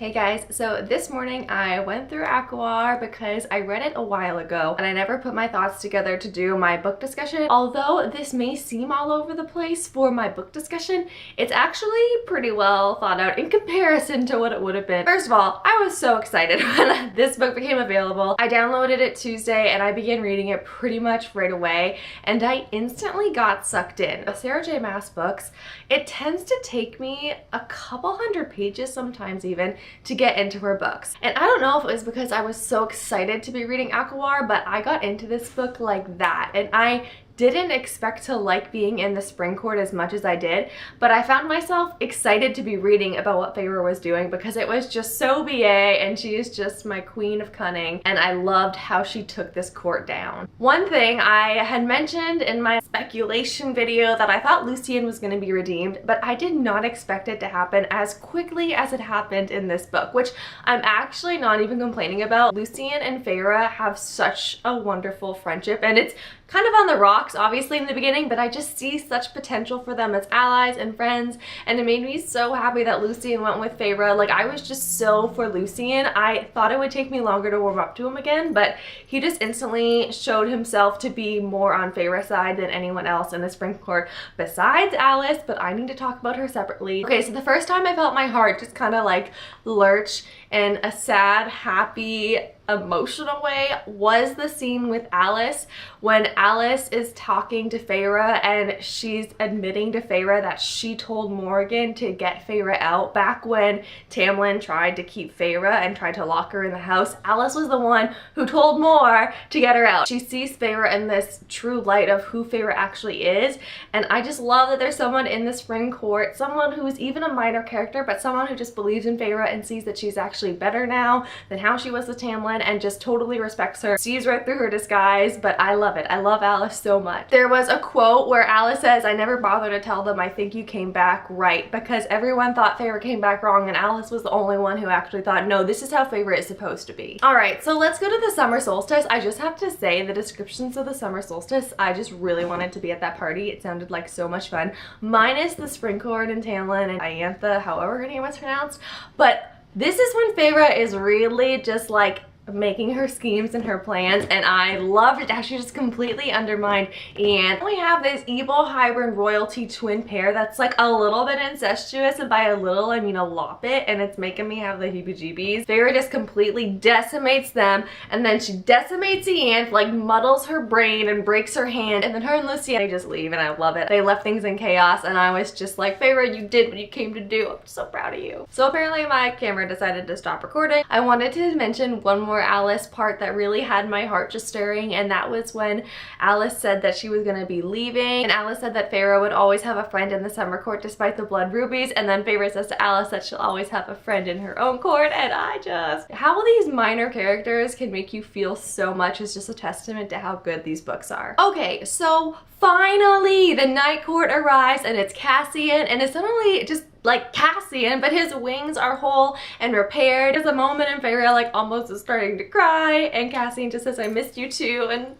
Hey guys, so this morning I went through ACOAR because I read it a while ago and I never put my thoughts together to do my book discussion. Although this may seem all over the place for my book discussion, it's actually pretty well thought out in comparison to what it would have been. First of all, I was so excited when this book became available. I downloaded it Tuesday and I began reading it pretty much right away and I instantly got sucked in. With Sarah J Maas books, it tends to take me a couple hundred pages, sometimes even, to get into her books. And I don't know if it was because I was so excited to be reading ACOAR, but I got into this book like that. And I didn't expect to like being in the Spring Court as much as I did, but I found myself excited to be reading about what Feyre was doing because it was just so BA and she is just my queen of cunning and I loved how she took this court down. One thing I had mentioned in my speculation video that I thought Lucien was going to be redeemed, but I did not expect it to happen as quickly as it happened in this book, which I'm actually not even complaining about. Lucien and Feyre have such a wonderful friendship and it's kind of on the rocks obviously in the beginning, but I just see such potential for them as allies and friends, and it made me so happy that Lucien went with Feyre. Like, I was just so for Lucien. I thought it would take me longer to warm up to him again, but he just instantly showed himself to be more on Feyre's side than anyone else in the Spring Court besides Alice, but I need to talk about her separately. Okay, so the first time I felt my heart just kind of like lurch in a sad, happy, emotional way was the scene with Alice when Alice is talking to Feyre and she's admitting to Feyre that she told Morgan to get Feyre out. Back when Tamlin tried to keep Feyre and tried to lock her in the house, Alice was the one who told Mor to get her out. She sees Feyre in this true light of who Feyre actually is, and I just love that there's someone in the Spring Court, someone who is even a minor character, but someone who just believes in Feyre and sees that she's actually better now than how she was with Tamlin and just totally respects her, sees right through her disguise. But I love it. I love Alice so much. There was a quote where Alice says, "I never bothered to tell them I think you came back right," because everyone thought Feyre came back wrong and Alice was the only one who actually thought, no, this is how Feyre is supposed to be. Alright, so let's go to the summer solstice. I just have to say the descriptions of the summer solstice, I just really wanted to be at that party. It sounded like so much fun. Minus the Spring Court and Tamlin and Ianthe, however her name was pronounced. But this is when Feyre is really just like making her schemes and her plans, and I loved it how she just completely undermined. And we have this evil Hybern royalty twin pair that's like a little bit incestuous, and by a little I mean a lot bit, and it's making me have the heebie-jeebies. Feyre just completely decimates them, and then she decimates Ianthe, like muddles her brain and breaks her hand, and then her and Lucien just leave, and I love it. They left things in chaos, and I was just like, Feyre, you did what you came to do. I'm so proud of you. So apparently my camera decided to stop recording. I wanted to mention one more Alice part that really had my heart just stirring, and that was when Alice said that she was going to be leaving, and Alice said that Feyre would always have a friend in the summer court despite the blood rubies, and then Feyre says to Alice that she'll always have a friend in her own court, and I just... how these minor characters can make you feel so much is just a testament to how good these books are. Okay, so finally the Night Court arrives, and it's Cassian, and it's not only just like Cassian, but his wings are whole and repaired. There's a moment in Feyre like almost is starting to cry, and Cassian just says, I missed you too, and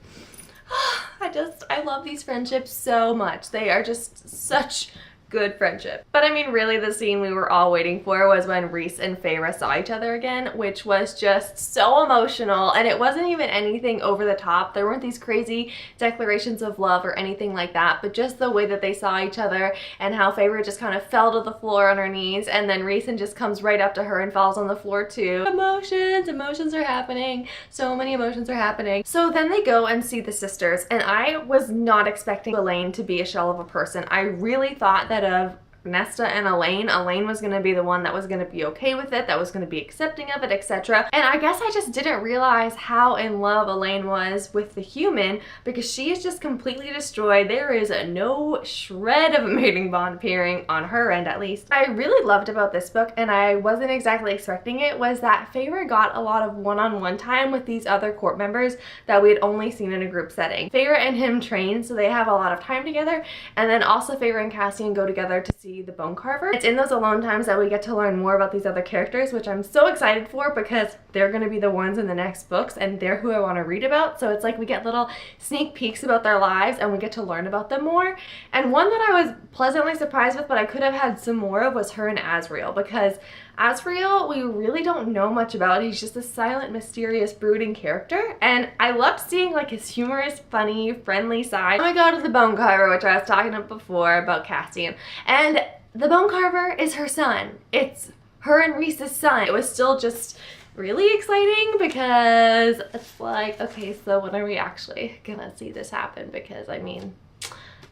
I love these friendships so much. They are just such good friendship. But I mean, really the scene we were all waiting for was when Rhys and Feyre saw each other again, which was just so emotional, and it wasn't even anything over the top. There weren't these crazy declarations of love or anything like that, but just the way that they saw each other and how Feyre just kind of fell to the floor on her knees, and then Rhys just comes right up to her and falls on the floor too. Emotions are happening. So many emotions are happening. So then they go and see the sisters, and I was not expecting Elain to be a shell of a person. I really thought that of Nesta and Elain was going to be the one that was going to be okay with it, that was going to be accepting of it, etc. And I guess I just didn't realize how in love Elain was with the human, because she is just completely destroyed. There is no shred of a mating bond appearing on her end, at least. I really loved about this book, and I wasn't exactly expecting it, was that Feyre got a lot of one-on-one time with these other court members that we had only seen in a group setting. Feyre and him train, so they have a lot of time together, and then also Feyre and Cassian go together to see the Bone Carver. It's in those alone times that we get to learn more about these other characters, which I'm so excited for because they're going to be the ones in the next books and they're who I want to read about. So it's like we get little sneak peeks about their lives and we get to learn about them more. And one that I was pleasantly surprised with, but I could have had some more of, was her and Asriel, because Asriel, we really don't know much about. He's just a silent, mysterious, brooding character, and I loved seeing like his humorous, funny, friendly side. Oh my god, the Bone Carver, which I was talking about before about Cassian, and the Bone Carver is her son. It's her and Rhys's son. It was still just really exciting because it's like, okay, so when are we actually gonna see this happen? Because I mean,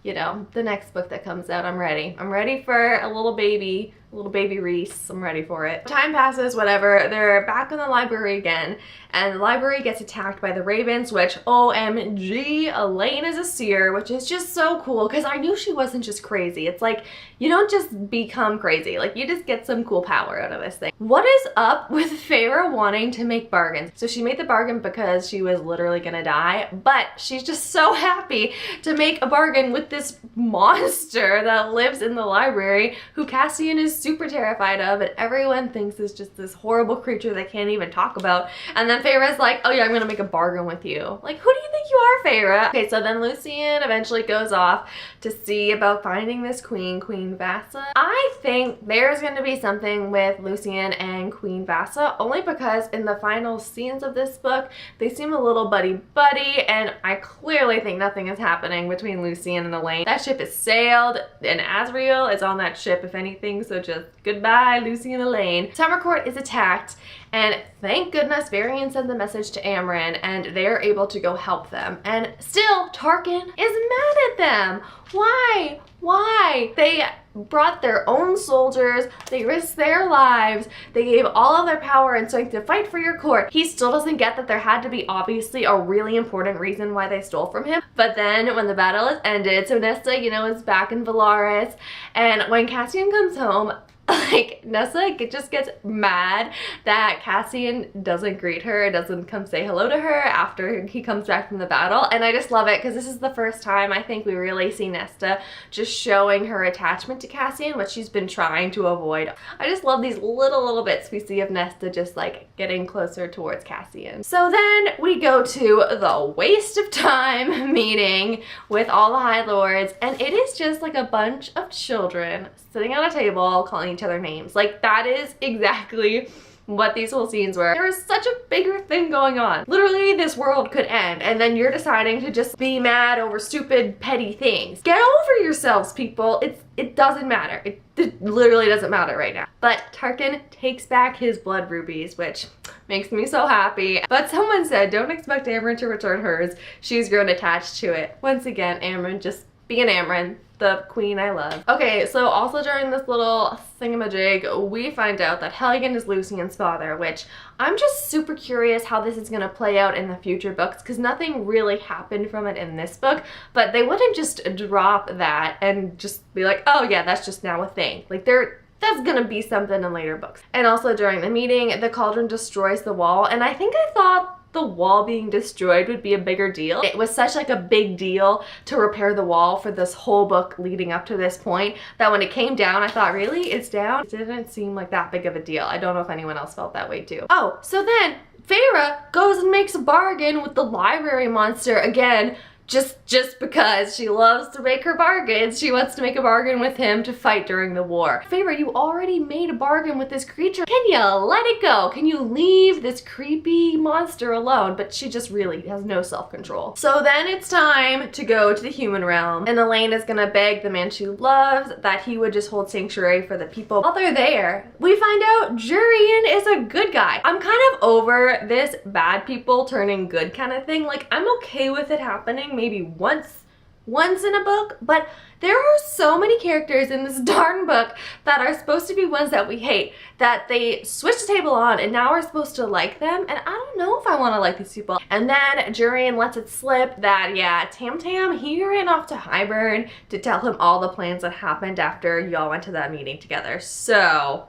you know, the next book that comes out, I'm ready. I'm ready for a little baby Rhys. I'm ready for it. Time passes, whatever. They're back in the library again, and the library gets attacked by the Ravens, which, OMG, Elaine is a seer, which is just so cool, because I knew she wasn't just crazy. It's like, you don't just become crazy. Like, you just get some cool power out of this thing. What is up with Feyre wanting to make bargains? So she made the bargain because she was literally gonna die, but she's just so happy to make a bargain with this monster that lives in the library, who Cassian is super terrified of, and everyone thinks is just this horrible creature they can't even talk about. And then Feyre's like, oh yeah, I'm gonna make a bargain with you. Like, who do you think you are, Feyre? Okay, so then Lucien eventually goes off to see about finding this queen, Queen Vassa. I think there's gonna be something with Lucien and Queen Vassa, only because in the final scenes of this book, they seem a little buddy-buddy, and I clearly think nothing is happening between Lucien and Elaine. That ship is sailed, and Asriel is on that ship, if anything, so just goodbye, Lucien and Elaine. Summer Court is attacked, and thank goodness Varian sent the message to Amren, and they're able to go help them. And still, Tarkin is mad at them. Why? Why? They brought their own soldiers, they risked their lives, they gave all of their power and strength to fight for your court. He still doesn't get that there had to be obviously a really important reason why they stole from him. But then when the battle is ended, so Nesta, you know, is back in Velaris, and when Cassian comes home, like, Nesta just gets mad that Cassian doesn't greet her, doesn't come say hello to her after he comes back from the battle. And I just love it because this is the first time I think we really see Nesta just showing her attachment to Cassian, which she's been trying to avoid. I just love these little bits we see of Nesta just like getting closer towards Cassian. So then we go to the waste of time meeting with all the High Lords, and it is just like a bunch of children sitting at a table calling each other names. Like, that is exactly what these whole scenes were. There is such a bigger thing going on. Literally, this world could end, and then you're deciding to just be mad over stupid, petty things. Get over yourselves, people. It doesn't matter. It literally doesn't matter right now. But Tarkin takes back his blood rubies, which makes me so happy. But someone said, don't expect Amren to return hers. She's grown attached to it. Once again, Amren just being Amren, the queen I love. Okay, so also during this little thingamajig, we find out that Helgen is Lucien's father, which I'm just super curious how this is gonna play out in the future books, because nothing really happened from it in this book, but they wouldn't just drop that and just be like, oh yeah, that's just now a thing. Like, that's gonna be something in later books. And also during the meeting, the cauldron destroys the wall, and I think I thought the wall being destroyed would be a bigger deal. It was such like a big deal to repair the wall for this whole book leading up to this point that when it came down, I thought, really? It's down? It didn't seem like that big of a deal. I don't know if anyone else felt that way too. Oh, so then Feyre goes and makes a bargain with the library monster again, just because she loves to make her bargains. She wants to make a bargain with him to fight during the war. Feyre, you already made a bargain with this creature. Can you let it go? Can you leave this creepy monster alone? But she just really has no self-control. So then it's time to go to the human realm, and Elaine is gonna beg the man she loves that he would just hold sanctuary for the people. While they're there, we find out Jurian is a good guy. I'm kind of over this bad people turning good kind of thing. Like, I'm okay with it happening maybe once in a book, but there are so many characters in this darn book that are supposed to be ones that we hate, that they switch the table on and now we're supposed to like them, and I don't know if I want to like these people. And then Jurian lets it slip that, yeah, Tam Tam, he ran off to Hybern to tell him all the plans that happened after y'all went to that meeting together. So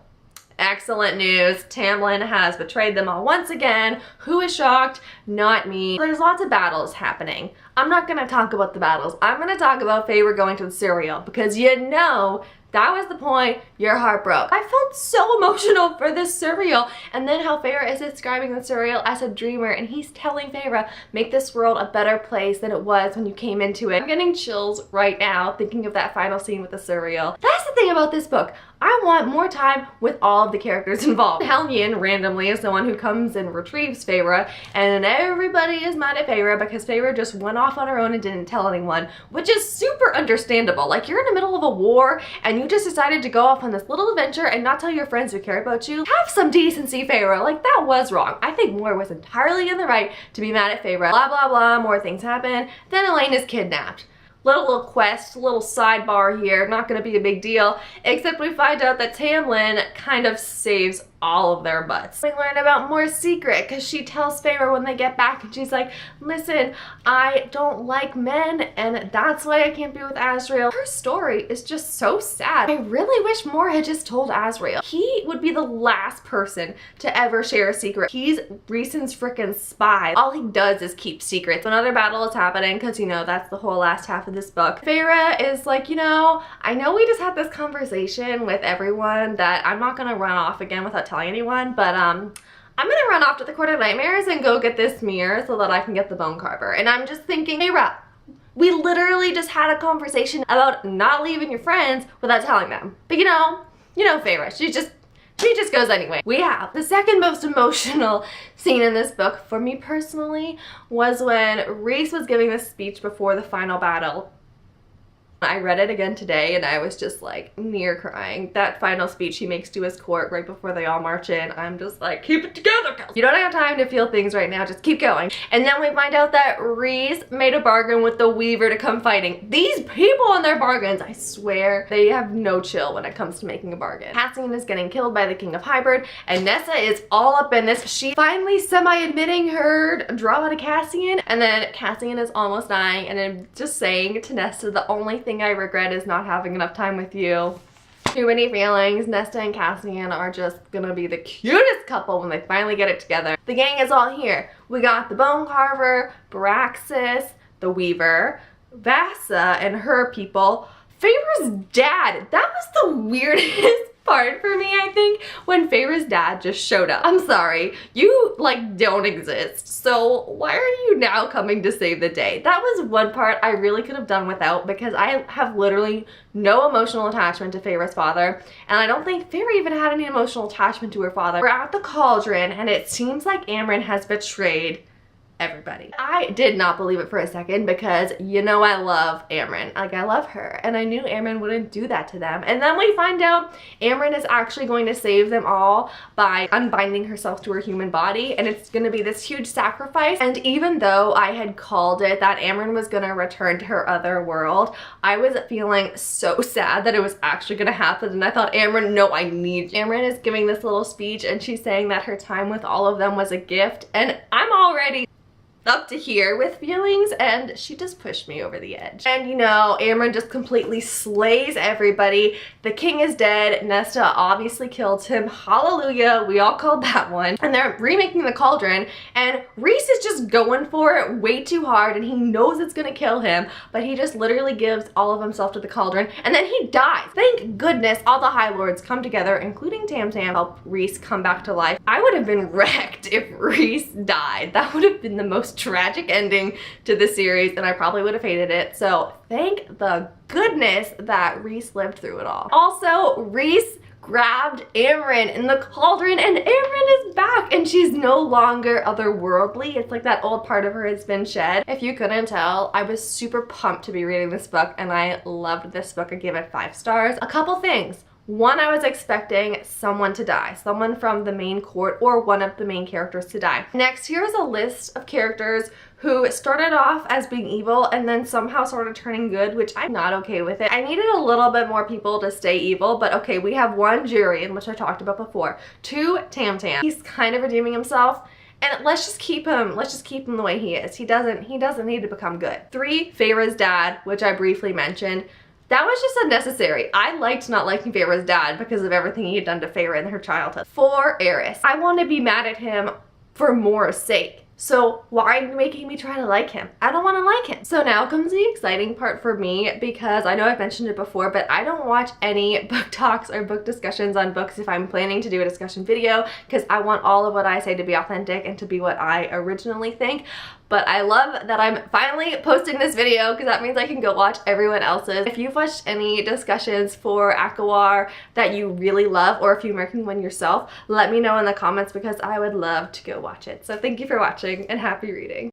excellent news. Tamlin has betrayed them all once again. Who is shocked? Not me. There's lots of battles happening. I'm not gonna talk about the battles. I'm gonna talk about Feyre going to the cereal, because you know that was the point your heart broke. I felt so emotional for this cereal, and then how Feyre is describing the cereal as a dreamer, and he's telling Feyre, make this world a better place than it was when you came into it. I'm getting chills right now thinking of that final scene with the cereal. That's the thing about this book. I want more time with all of the characters involved. Hellion randomly is the one who comes and retrieves Feyre, and everybody is mad at Feyre because Feyre just went off on her own and didn't tell anyone, which is super understandable. Like, you're in the middle of a war and you just decided to go off on this little adventure and not tell your friends who care about you. Have some decency, Feyre. Like, that was wrong. I think Mor was entirely in the right to be mad at Feyre. Blah, blah, blah, more things happen. Then Elaine is kidnapped. Little quest, little sidebar here, not gonna be a big deal, except we find out that Tamlin kind of saves all of their butts. We learn about Mor's secret because she tells Feyre when they get back and she's like, listen, I don't like men and that's why I can't be with Asriel. Her story is just so sad. I really wish Mor had just told Asriel. He would be the last person to ever share a secret. He's Rhysand's freaking spy. All he does is keep secrets. Another battle is happening because, you know, that's the whole last half of this book. Feyre is like, you know, I know we just had this conversation with everyone that I'm not gonna run off again without telling anyone, but I'm gonna run off to the Court of Nightmares and go get this mirror so that I can get the bone carver. And I'm just thinking, Feyre, we literally just had a conversation about not leaving your friends without telling them. But you know Feyre, she just goes anyway. We have the second most emotional scene in this book, for me personally, was when Rhys was giving this speech before the final battle. I read it again today and I was just like near crying. That final speech he makes to his court right before they all march in, I'm just like, keep it together, girls. You don't have time to feel things right now, just keep going. And then we find out that Rhys made a bargain with the Weaver to come fighting. These people and their bargains, I swear, they have no chill when it comes to making a bargain. Cassian is getting killed by the King of Hybern and Nesta is all up in this. She finally semi-admitting her drama to Cassian, and then Cassian is almost dying and then just saying to Nesta, the only thing I regret is not having enough time with you. Too many feelings. Nesta and Cassian are just gonna be the cutest couple when they finally get it together. The gang is all here. We got the Bone Carver, Braxis, the Weaver, Vassa and her people, Feyre's dad. That was the weirdest part for me, I think, when Feyre's dad just showed up. I'm sorry, you like don't exist, so why are you now coming to save the day? That was one part I really could have done without because I have literally no emotional attachment to Feyre's father, and I don't think Feyre even had any emotional attachment to her father. We're at the cauldron and it seems like Amren has betrayed everybody. I did not believe it for a second because you know I love Amren. Like, I love her and I knew Amren wouldn't do that to them. And then we find out Amren is actually going to save them all by unbinding herself to her human body, and it's going to be this huge sacrifice. And even though I had called it that Amren was going to return to her other world, I was feeling so sad that it was actually going to happen, and I thought, Amren, no, I need you. Amren is giving this little speech and she's saying that her time with all of them was a gift, and I'm already up to here with feelings, and she just pushed me over the edge. And you know, Amren just completely slays everybody. The king is dead. Nesta obviously killed him. Hallelujah, we all called that one. And they're remaking the cauldron, and Rhys is just going for it way too hard, and he knows it's gonna kill him, but he just literally gives all of himself to the cauldron, and then he dies. Thank goodness all the High Lords come together, including Tamtam, help Rhys come back to life. I would have been wrecked if Rhys died. That would have been the most tragic ending to the series, and I probably would have hated it. So thank the goodness that Rhys lived through it all. Also, Rhys grabbed Amren in the cauldron, and Amren is back, and she's no longer otherworldly. It's like that old part of her has been shed. If you couldn't tell, I was super pumped to be reading this book, and I loved this book. I gave it 5 stars. A couple things. One, I was expecting someone to die, someone from the main court or one of the main characters to die. Next, here's a list of characters who started off as being evil and then somehow started turning good, which I'm not okay with it. I needed a little bit more people to stay evil, but okay, we have 1, Jurian, which I talked about before. 2, Tamtam. He's kind of redeeming himself. And let's just keep him the way he is. He doesn't need to become good. 3, Feyre's dad, which I briefly mentioned. That was just unnecessary. I liked not liking Feyre's dad because of everything he had done to Feyre in her childhood. 4, Eris. I want to be mad at him for Mor's sake. So why are you making me try to like him? I don't want to like him. So now comes the exciting part for me, because I know I've mentioned it before, but I don't watch any book talks or book discussions on books if I'm planning to do a discussion video, because I want all of what I say to be authentic and to be what I originally think. But I love that I'm finally posting this video, because that means I can go watch everyone else's. If you've watched any discussions for ACOWAR that you really love, or if you're making one yourself, let me know in the comments, because I would love to go watch it. So thank you for watching and happy reading.